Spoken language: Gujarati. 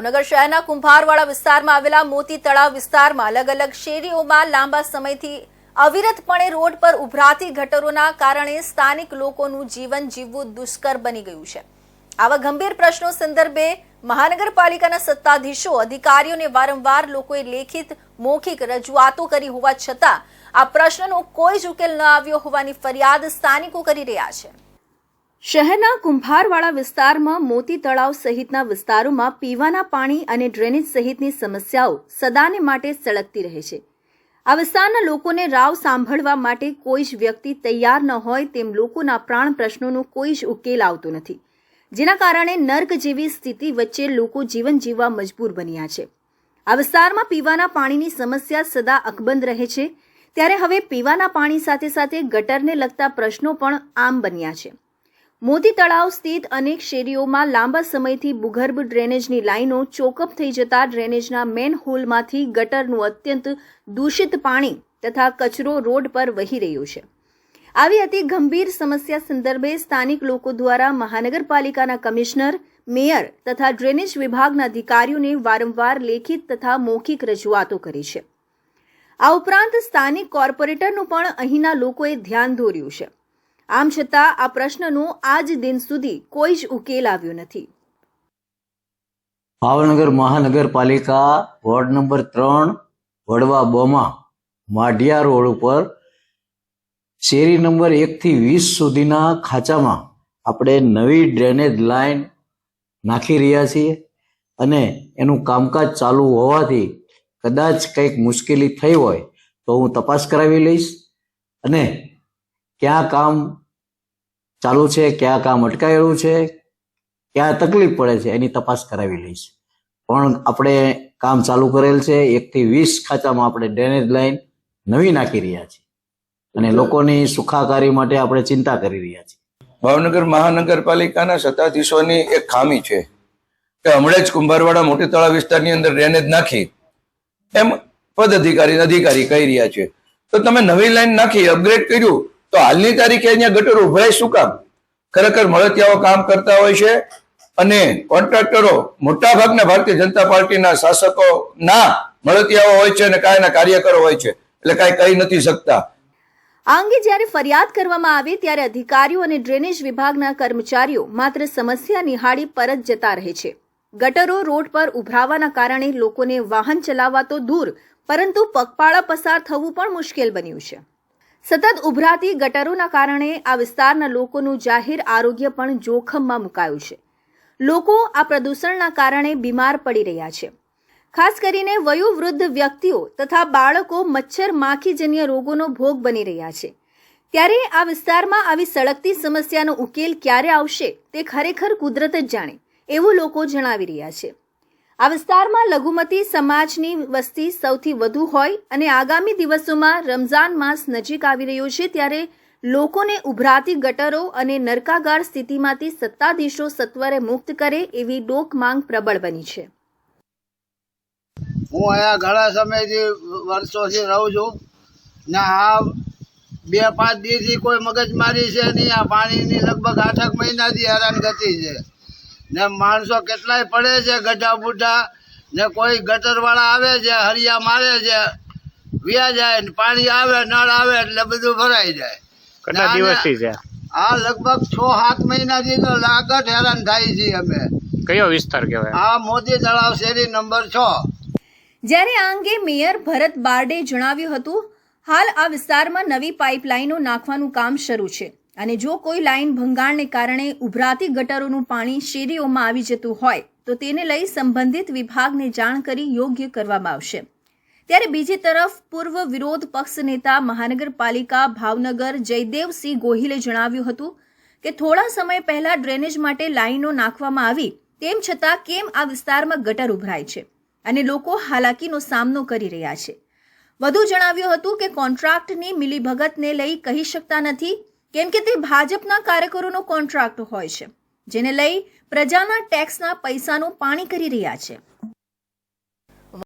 ભાવનગર શહેરના કુંભારવાડા વિસ્તારમાં આવેલા મોતી તળાવ વિસ્તારમાં અલગ અલગ શેરીઓમાં લાંબા સમયથી અવિરતપણે રોડ પર ઉભરાતી ગટરોના કારણે સ્થાનિક લોકોનું જીવન જીવવું દુષ્કર બની ગયું છે। આવા ગંભીર પ્રશ્નો સંદર્ભે મહાનગરપાલિકાના સત્તાધીશો અધિકારીઓને વારંવાર લોકોએ લેખિત મૌખિક રજૂઆતો કરી હોવા છતાં આ પ્રશ્નનો કોઈ જ ઉકેલ ન આવ્યો હોવાની ફરિયાદ સ્થાનિકો કરી રહ્યા છે। શહેરના કુંભારવાડા વિસ્તારમાં મોતી તળાવ સહિતના વિસ્તારોમાં પીવાના પાણી અને ડ્રેનેજ સહિતની સમસ્યાઓ સદાને માટે સળગતી રહે છે। આ વિસ્તારના લોકોને રાવ સાંભળવા માટે કોઈ જ વ્યક્તિ તૈયાર ન હોય તેમ લોકોના પ્રાણ પ્રશ્નોનો કોઈ જ ઉકેલ આવતો નથી, જેના કારણે નર્ક જેવી સ્થિતિ વચ્ચે લોકો જીવન જીવવા મજબૂર બન્યા છે। આ વિસ્તારમાં પીવાના પાણીની સમસ્યા સદા અકબંધ રહે છે, ત્યારે હવે પીવાના પાણી સાથે સાથે ગટરને લગતા પ્રશ્નો પણ આમ બન્યા છે। મોતી તળાવ સ્થિત અનેક શેરીઓમાં લાંબા સમયથી ભૂગર્ભ ડ્રેનેજની લાઈનો ચોકઅપ થઈ જતા ડ્રેનેજના મેન હોલમાંથી ગટરનું અત્યંત દૂષિત પાણી તથા કચરો રોડ પર વહી રહ્યો છે। આવી અતિ ગંભીર સમસ્યા સંદર્ભે સ્થાનિક લોકો દ્વારા મહાનગરપાલિકાના કમિશનર, મેયર તથા ડ્રેનેજ વિભાગના અધિકારીઓને વારંવાર લેખિત તથા મૌખિક રજૂઆતો કરી છે। આ ઉપરાંત સ્થાનિક કોર્પોરેટરનું પણ અહીંના લોકોએ ધ્યાન દોર્યું છે। આમ છતાં આ પ્રશ્નનો આજ દિન સુધી કોઈ જ ઉકેલ આવ્યો નથી। ભાવનગર મહાનગરપાલિકા ward number 3 Vadva બોમા Madhiya road ઉપર શેરી નંબર 1 થી 20 સુધીના ખાંચામાં આપણે નવી ડ્રેનેજ લાઈન નાખી રહ્યા છીએ અને એનું કામકાજ ચાલુ હોવાથી કદાચ કંઈક મુશ્કેલી થઈ હોય તો હું તપાસ કરાવી લઈશ અને ક્યાં કામ ચાલુ છે, ક્યાં કામ અટકાયેલું છે, ક્યાં તકલીફ પડે છે એની તપાસ કરાવી લઈશ। પણ આપણે કામ ચાલુ કરેલ છે। 1 થી 20 ખાંચામાં આપણે ડ્રેનેજ લાઈન નવી નાખી રહ્યા છીએ અને લોકોની સુખાકારી માટે આપણે ચિંતા કરી રહ્યા છીએ। ભાવનગર મહાનગરપાલિકાના સત્તાધીશોની એક ખામી છે કે હમણાં જ કુંભારવાડા મોટી તળાવ વિસ્તારની અંદર ડ્રેનેજ નાખી એમ અધિકારી કહી રહ્યા છે, તો તમે નવી લાઈન નાખી અપગ્રેડ કર્યું તો હાલની તારીખે અહીંયા ગટર ઉભરાય શું કામ? ખરેખર મળતિયાઓ કામ કરતા હોય છે અને કોન્ટ્રાક્ટરો મોટાભાગના ભારતીય જનતા પાર્ટીના શાસકો ના મળતિયાઓ હોય છે અને કાંઈના કાર્યકરો હોય છે, એટલે કાંઈ કહી નથી શકતા। આ અંગે જ્યારે ફરિયાદ કરવામાં આવે ત્યારે અધિકારીઓ અને ડ્રેનેજ વિભાગના કર્મચારીઓ માત્ર સમસ્યા નિહાળી પરત જતા રહે છે। ગટરો રોડ પર ઉભરાવાના કારણે લોકોને વાહન ચલાવવા તો દૂર પરંતુ પગપાળા પસાર થવું પણ મુશ્કેલ બન્યું છે। સતત ઉભરાતી ગટરોના કારણે આ વિસ્તારના લોકોનું જાહેર આરોગ્ય પણ જોખમમાં મુકાયું છે। લોકો આ પ્રદૂષણના કારણે બીમાર પડી રહ્યા છે। ખાસ કરીને વયોવૃદ્ધ વ્યક્તિઓ તથા બાળકો મચ્છર માખીજન્ય રોગોનો ભોગ બની રહ્યા છે। ત્યારે આ વિસ્તારમાં આવી સળગતી સમસ્યાનો ઉકેલ ક્યારે આવશે તે ખરેખર કુદરત જ જાણે એવું લોકો જણાવી રહ્યા છે। આ વિસ્તારમાં લઘુમતી સમાજની વસ્તી સૌથી વધુ હોય અને આગામી દિવસોમાં રમઝાન માસ નજીક આવી રહ્યો છે, ત્યારે લોકોને ઉભરાતી ગટરો અને નરકાગાર સ્થિતિમાંથી સત્તાધીશો સત્વરે મુક્ત કરે એવી લોક માંગ પ્રબળ બની છે। હું અહીંયા ઘણા સમયથી વર્ષોથી રહું છું ને આ 2-5 દિવસથી કોઈ મગજમારી છે નહીં। આ પાણીની લગભગ 8 મહિનાથી હેરાનગતિ છે ને માણસો કેટલાય પડે છે ગઢા બુઢા ને કોઈ ગટરવાળા આવે છે, હરિયા મારે છે, વ્યા જાય ને પાણી આવે નળ આવે એટલે બધું ભરાઈ જાય। કેટલા દિવસથી છે આ? લગભગ 6-7 મહિનાથી તો લાગત હેરાન થાય છે અમે। કયો વિસ્તાર કહેવાય? આ મોતી તળાવ શેરી નંબર 6। જ્યારે આ અંગે મેયર ભરત બારડે જણાવ્યું હતું, હાલ આ વિસ્તારમાં નવી પાઇપલાઇનો નાખવાનું કામ શરૂ છે અને જો કોઈ લાઇન ભંગાણને કારણે ઉભરાતી ગટરોનું પાણી શેરીઓમાં આવી જતું હોય તો તેને લઈ સંબંધિત વિભાગને જાણ કરી યોગ્ય કરવામાં આવશે। ત્યારે બીજી તરફ પૂર્વ વિરોધ પક્ષ નેતા મહાનગરપાલિકા ભાવનગર જયદેવસિંહ ગોહિલે જણાવ્યું હતું કે થોડા સમય પહેલા ડ્રેનેજ માટે લાઇનો નાખવામાં આવી, તેમ છતાં કેમ આ વિસ્તારમાં ગટર ઉભરાય છે અને લોકો હાલાકીનો સામનો કરી રહ્યા છે। વધુ જણાવ્યું હતું કે કોન્ટ્રાક્ટની મિલીભગતને લઈ કહી શકતા નથી, કેમ કે તે ભાજપના કાર્યકરોનો કોન્ટ્રાક્ટ હોય છે, જેને લઈ પ્રજાના ટેક્સના પૈસાનું પાણી કરી રહ્યા છે।